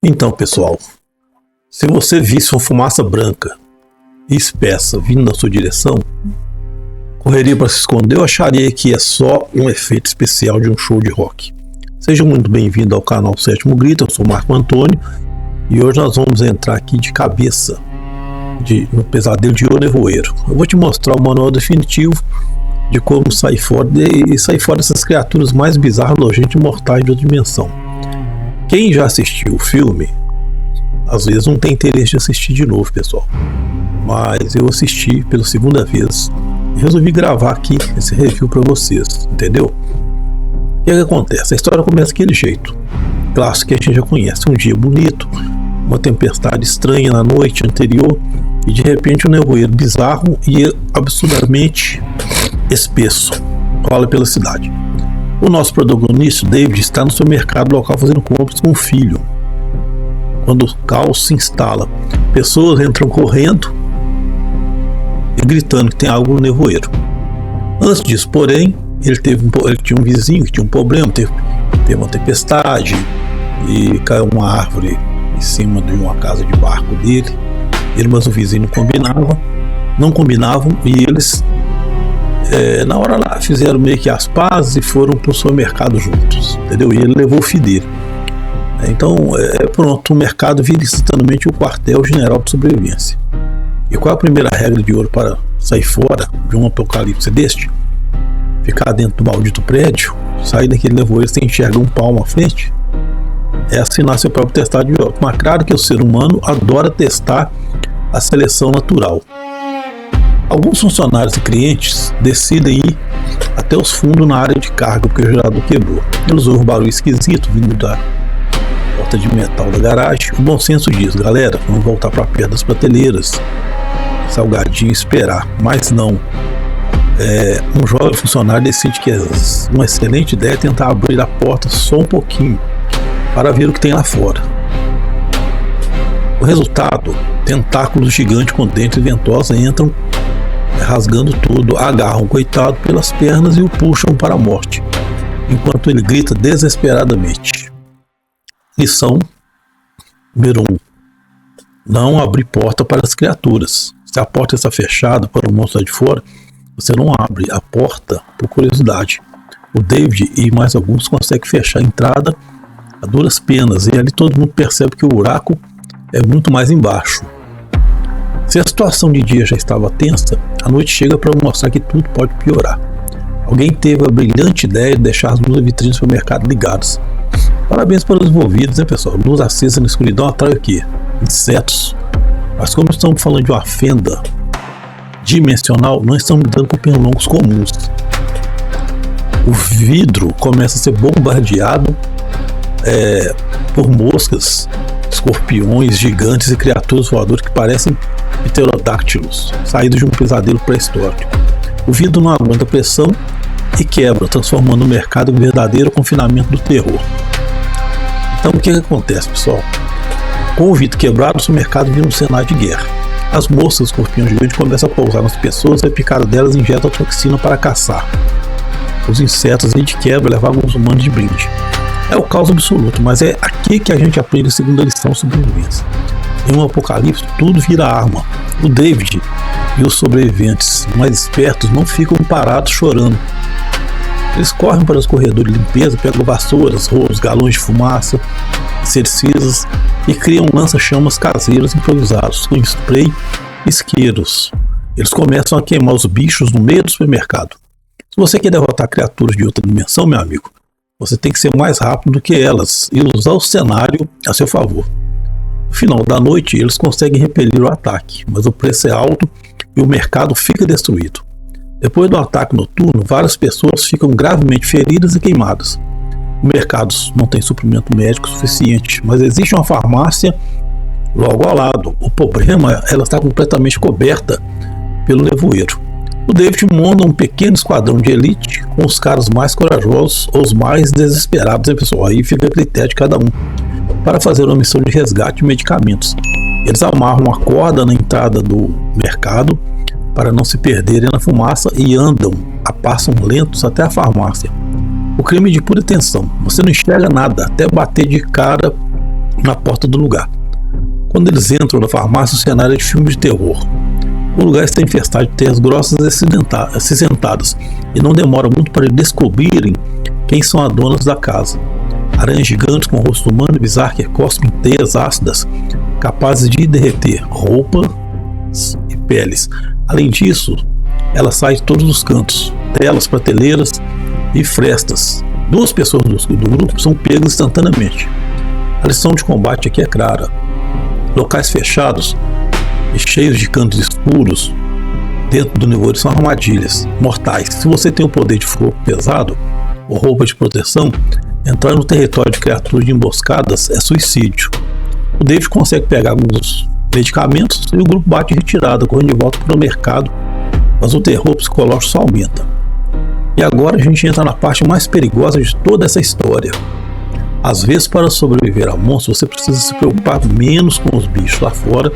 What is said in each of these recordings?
Então, pessoal, se você visse uma fumaça branca e espessa vindo na sua direção, correria para se esconder ou acharia que é só um efeito especial de um show de rock? Seja muito bem-vindo ao canal Sétimo Grito, eu sou Marco Antônio e hoje nós vamos entrar aqui de cabeça no pesadelo de O Nevoeiro. Eu vou te mostrar o manual definitivo de como sair fora dessas criaturas mais bizarras, nojentas e mortais de outra dimensão. Quem já assistiu o filme, às vezes não tem interesse de assistir de novo, pessoal. Mas eu assisti pela segunda vez e resolvi gravar aqui esse review para vocês, entendeu? O que acontece? A história começa daquele jeito clássico que a gente já conhece. Um dia bonito, uma tempestade estranha na noite anterior e de repente um nevoeiro bizarro e absurdamente espesso rola pela cidade. O nosso protagonista, David, está no supermercado local fazendo compras com o filho, quando o caos se instala. Pessoas entram correndo e gritando que tem algo no nevoeiro. Antes disso, porém, ele tinha um vizinho que tinha um problema, teve uma tempestade e caiu uma árvore em cima de uma casa de barco dele. Ele, mas o vizinho não combinavam e eles na hora lá fizeram meio que as pazes e foram para o supermercado juntos, entendeu? E ele levou o filho dele. Então pronto, o mercado vira instantaneamente o quartel-general de sobrevivência. E qual é a primeira regra de ouro para sair fora de um apocalipse deste? Ficar dentro do maldito prédio, sair daquele nevoeiro sem enxergar um palmo à frente, é assinar seu próprio testado de óbito. Mas claro que o ser humano adora testar a seleção natural. Alguns funcionários e clientes decidem ir até os fundos na área de carga porque o gerador quebrou. Eles ouvem um barulho esquisito vindo da porta de metal da garagem. O bom senso diz: galera, vamos voltar para perto das prateleiras, salgadinho, esperar. Mas não. Um jovem funcionário decide que é uma excelente ideia tentar abrir a porta só um pouquinho para ver o que tem lá fora. O resultado: tentáculos gigantes com dentes ventosos entram rasgando tudo, agarram o coitado pelas pernas e o puxam para a morte, enquanto ele grita desesperadamente. Lição número 1: não abrir porta para as criaturas. Se a porta está fechada para o monstro de fora, você não abre a porta por curiosidade. O David e mais alguns conseguem fechar a entrada a duras penas e ali todo mundo percebe que o buraco é muito mais embaixo. Se a situação de dia já estava tensa, a noite chega para mostrar que tudo pode piorar. Alguém teve a brilhante ideia de deixar as luzes vitrines do supermercado ligadas. Parabéns para os envolvidos, né, pessoal? Luz acesa na escuridão atrai o quê? Insetos. Mas como estamos falando de uma fenda dimensional, não estamos lidando com pernilongos comuns. O vidro começa a ser bombardeado por moscas, escorpiões gigantes e criaturas voadoras que parecem pterodáctilos, saídos de um pesadelo pré-histórico. O vidro não aguenta pressão e quebra, transformando o mercado em um verdadeiro confinamento do terror. Então o que acontece, pessoal? Com o vidro quebrado, o mercado vira um cenário de guerra. As moscas, escorpiões gigantes começam a pousar nas pessoas e a picada delas injeta a toxina para caçar. Os insetos de quebra levam alguns humanos de brinde. É o caos absoluto, mas é aqui que a gente aprende a segunda lição sobre sobrevivência. Em um apocalipse, tudo vira arma. O David e os sobreviventes mais espertos não ficam parados chorando. Eles correm para os corredores de limpeza, pegam vassouras, rolos, galões de fumaça, inseticidas e criam lança-chamas caseiros improvisados com spray e isqueiros. Eles começam a queimar os bichos no meio do supermercado. Se você quer derrotar criaturas de outra dimensão, meu amigo, você tem que ser mais rápido do que elas e usar o cenário a seu favor. No final da noite, eles conseguem repelir o ataque, mas o preço é alto e o mercado fica destruído. Depois do ataque noturno, várias pessoas ficam gravemente feridas e queimadas. O mercado não tem suprimento médico suficiente, mas existe uma farmácia logo ao lado. O problema é ela está completamente coberta pelo nevoeiro. O David monta um pequeno esquadrão de elite com os caras mais corajosos ou os mais desesperados, né, pessoal? Aí fica a critério de cada um, para fazer uma missão de resgate de medicamentos. Eles amarram uma corda na entrada do mercado para não se perderem na fumaça e andam a passos lentos até a farmácia. O crime de pura tensão. Você não enxerga nada até bater de cara na porta do lugar. Quando eles entram na farmácia, o cenário é de filme de terror. O lugar está infestado de terras grossas e acinzentadas, e não demora muito para eles descobrirem quem são as donas da casa. Aranhas gigantes com rosto humano e bizarro que cospem teias ácidas, capazes de derreter roupas e peles. Além disso, ela sai de todos os cantos, telas, prateleiras e frestas. 2 pessoas do grupo são pegas instantaneamente. A lição de combate aqui é clara. Locais fechados e cheios de cantos escuros dentro do nevoeiro são armadilhas mortais. Se você tem o poder de fogo pesado ou roupa de proteção, entrar no território de criaturas de emboscadas é suicídio. O David consegue pegar alguns medicamentos e o grupo bate em retirada, correndo de volta para o mercado, mas o terror psicológico só aumenta. E agora a gente entra na parte mais perigosa de toda essa história. Às vezes, para sobreviver a monstros, você precisa se preocupar menos com os bichos lá fora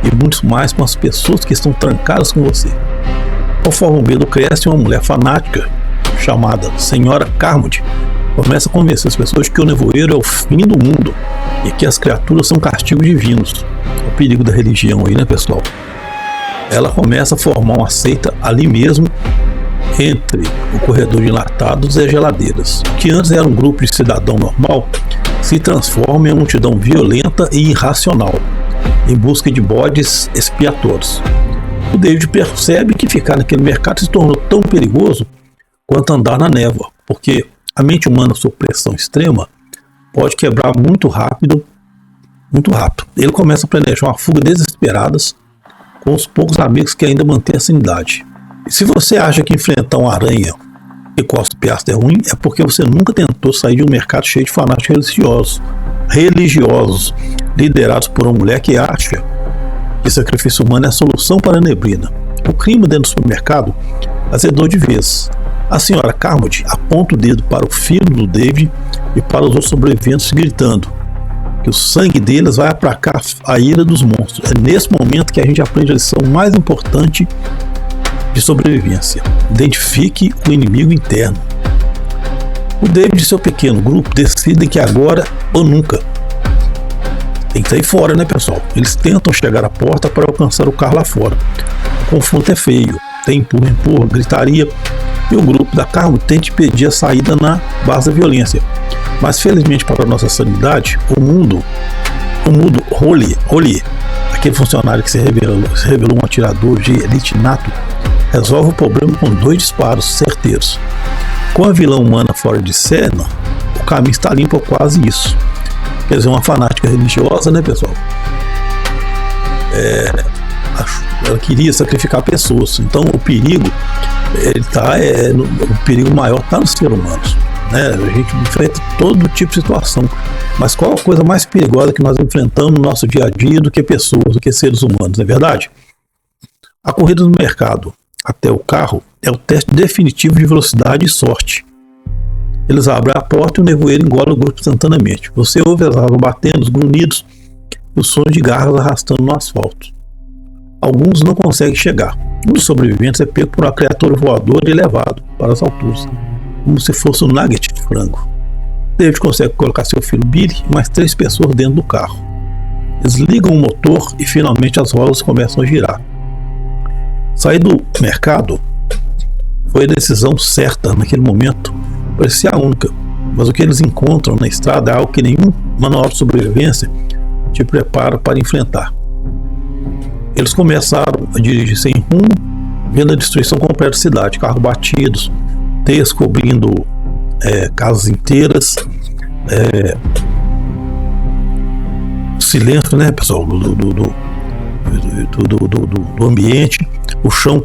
e muito mais com as pessoas que estão trancadas com você. Conforme o medo cresce, uma mulher fanática chamada Senhora Carmody começa a convencer as pessoas que o nevoeiro é o fim do mundo e que as criaturas são castigos divinos. O perigo da religião aí, né, pessoal? Ela começa a formar uma seita ali mesmo, entre o corredor de enlatados e as geladeiras. O que antes era um grupo de cidadão normal se transforma em uma multidão violenta e irracional, em busca de bodes expiatórios. O David percebe que ficar naquele mercado se tornou tão perigoso quanto andar na névoa, porque a mente humana sob pressão extrema pode quebrar muito rápido. Ele começa a planejar uma fuga desesperada com os poucos amigos que ainda mantêm a sanidade. E se você acha que enfrentar uma aranha que cospe ácido é ruim, é porque você nunca tentou sair de um mercado cheio de fanáticos religiosos, liderados por uma mulher que acha que sacrifício humano é a solução para a neblina. O clima dentro do supermercado azedou de vez. A senhora Carmody aponta o dedo para o filho do David e para os outros sobreviventes, gritando que o sangue deles vai aplacar a ira dos monstros. É nesse momento que a gente aprende a lição mais importante de sobrevivência: identifique o inimigo interno. O David e seu pequeno grupo decidem que agora ou nunca. Tem que sair fora, né, pessoal? Eles tentam chegar à porta para alcançar o carro lá fora. O confronto é feio, tem empurra, gritaria, e o grupo da Carmo tenta impedir a saída na base da violência. Mas felizmente para a nossa sanidade, o mudo Holly, aquele funcionário que se revelou um atirador de elite nato, resolve o problema com 2 disparos certeiros. Com a vilã humana fora de cena, o caminho está limpo ou quase isso. Quer dizer, uma fanática religiosa, né, pessoal? Ela queria sacrificar pessoas. Então o perigo, o perigo maior está nos seres humanos, né? A gente enfrenta todo tipo de situação. Mas qual a coisa mais perigosa que nós enfrentamos no nosso dia a dia do que pessoas, do que seres humanos, não é verdade? A corrida no mercado até o carro é o teste definitivo de velocidade e sorte. Eles abrem a porta e o nevoeiro engole o grupo instantaneamente. Você ouve as águas batendo, os grunhidos e os sons de garras arrastando no asfalto. Alguns não conseguem chegar. Um dos sobreviventes é pego por uma criatura voadora e levado para as alturas, como se fosse um nugget de frango. David consegue colocar seu filho Billy e mais 3 pessoas dentro do carro. Eles ligam o motor e finalmente as rodas começam a girar. Sair do mercado foi a decisão certa naquele momento, parecia a única, mas o que eles encontram na estrada é algo que nenhum manual de sobrevivência te prepara para enfrentar. Eles começaram a dirigir sem rumo, vendo a destruição completa da cidade, carros batidos, teias cobrindo casas inteiras, silêncio, né, pessoal, do ambiente, o chão.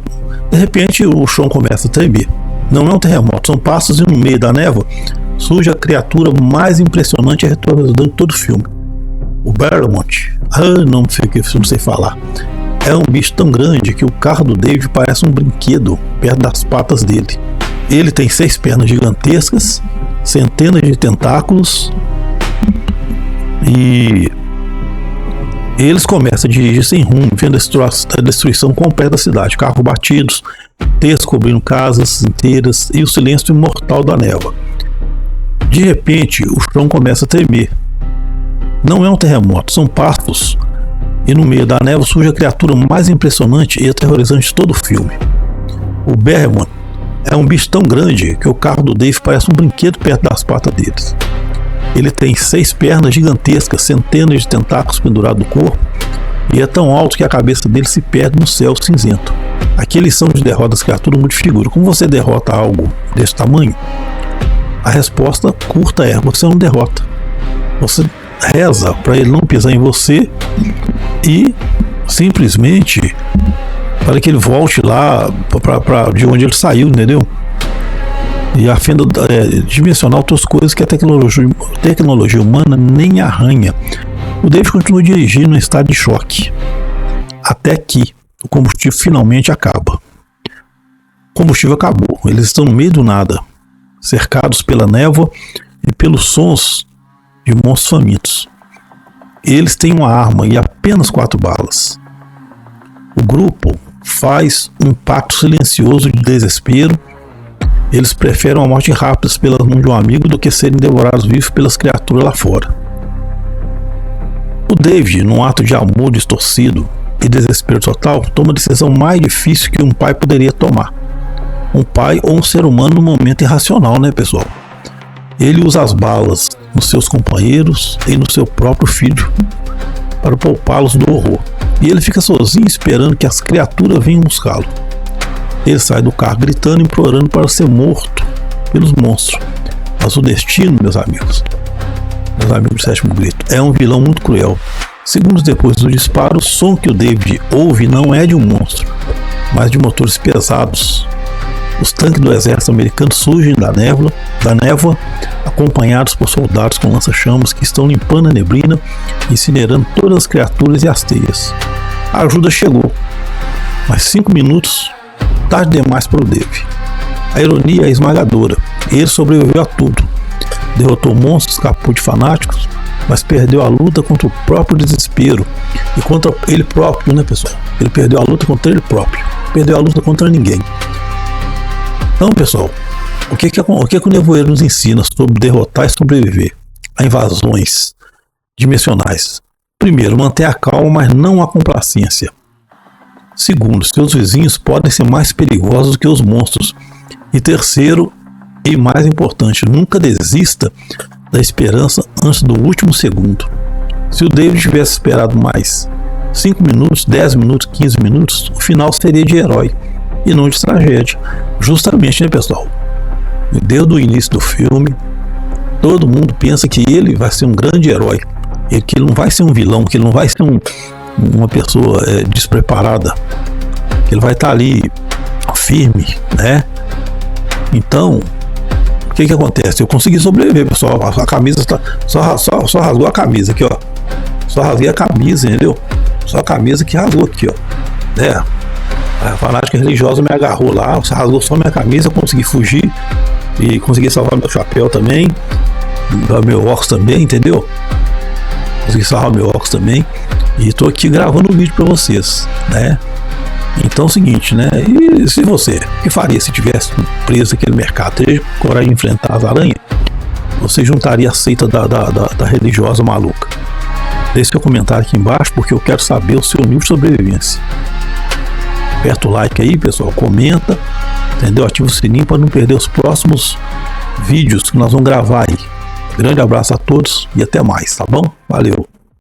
De repente o chão começa a tremer. Não é um terremoto, são passos, e no meio da névoa surge a criatura mais impressionante e retornando todo o filme. O Barrymont, não sei falar. É um bicho tão grande que o carro do David parece um brinquedo perto das patas dele. Ele tem 6 pernas gigantescas, centenas de tentáculos, e eles começam a dirigir sem rumo, vendo a destruição completa da cidade, carros batidos, teias cobrindo casas inteiras e o silêncio imortal da névoa. De repente, o chão começa a tremer. Não é um terremoto, são pastos. E no meio da névoa surge a criatura mais impressionante e aterrorizante de todo o filme. O Behemoth é um bicho tão grande que o carro do Dave parece um brinquedo perto das patas deles. Ele tem 6 pernas gigantescas, centenas de tentáculos pendurados no corpo, e é tão alto que a cabeça dele se perde no céu cinzento. Aqui a lição de derrota das criaturas muito figura. Como você derrota algo desse tamanho? A resposta curta é: você não derrota. Você reza para ele não pisar em você e simplesmente para que ele volte lá de onde ele saiu, entendeu? E a fenda dimensional, outras coisas que a tecnologia humana nem arranha. O David continua dirigindo em estado de choque, até que o combustível finalmente acaba. O combustível acabou, eles estão no meio do nada, cercados pela névoa e pelos sons de monstros famintos. Eles têm uma arma e apenas 4 balas. O grupo faz um pacto silencioso de desespero. Eles preferem uma morte rápida pelas mãos de um amigo do que serem devorados vivos pelas criaturas lá fora. O David, num ato de amor distorcido e desespero total, toma a decisão mais difícil que um pai poderia tomar. Um pai ou um ser humano no momento irracional, né, pessoal? Ele usa as balas nos seus companheiros e no seu próprio filho para poupá-los do horror. E ele fica sozinho esperando que as criaturas venham buscá-lo. Ele sai do carro gritando e implorando para ser morto pelos monstros. Mas o destino, meus amigos do Sétimo Grito, é um vilão muito cruel. Segundos depois do disparo, o som que o David ouve não é de um monstro, mas de motores pesados. Os tanques do exército americano surgem da névoa, acompanhados por soldados com lança-chamas que estão limpando a neblina e incinerando todas as criaturas e as teias. A ajuda chegou, mas 5 minutos tarde demais para o Dave. A ironia é esmagadora. Ele sobreviveu a tudo. Derrotou monstros, escapou de fanáticos, mas perdeu a luta contra o próprio desespero e contra ele próprio, né, pessoal? Ele perdeu a luta contra ele próprio. Perdeu a luta contra ninguém. Então, pessoal, o que o Nevoeiro nos ensina sobre derrotar e sobreviver a invasões dimensionais? Primeiro, manter a calma, mas não a complacência. Segundo, seus vizinhos podem ser mais perigosos do que os monstros. E terceiro, e mais importante, nunca desista da esperança antes do último segundo. Se o David tivesse esperado mais 5 minutos, 10 minutos, 15 minutos, o final seria de herói e não de tragédia. Justamente, né, pessoal? Desde o início do filme, todo mundo pensa que ele vai ser um grande herói, e que ele não vai ser um vilão, que ele não vai ser uma pessoa despreparada, que ele vai estar ali firme, né? Então, o que acontece? Eu consegui sobreviver, pessoal. A camisa só rasgou a camisa aqui, ó. Só rasguei a camisa, entendeu? Só a camisa que rasgou aqui, ó. A fanática religiosa me agarrou lá, rasgou só minha camisa, eu consegui fugir e consegui salvar meu chapéu também, meu óculos também, entendeu? Consegui salvar meu óculos também e tô aqui gravando um vídeo para vocês, né? Então é o seguinte, né? E se você, o que faria se tivesse preso aquele mercado? Teria coragem de enfrentar as aranhas? Você juntaria a seita da religiosa maluca? Deixe seu comentário aqui embaixo, porque eu quero saber o seu nível de sobrevivência. Aperta o like aí, pessoal, comenta, entendeu? Ativa o sininho para não perder os próximos vídeos que nós vamos gravar aí. Grande abraço a todos e até mais, tá bom? Valeu!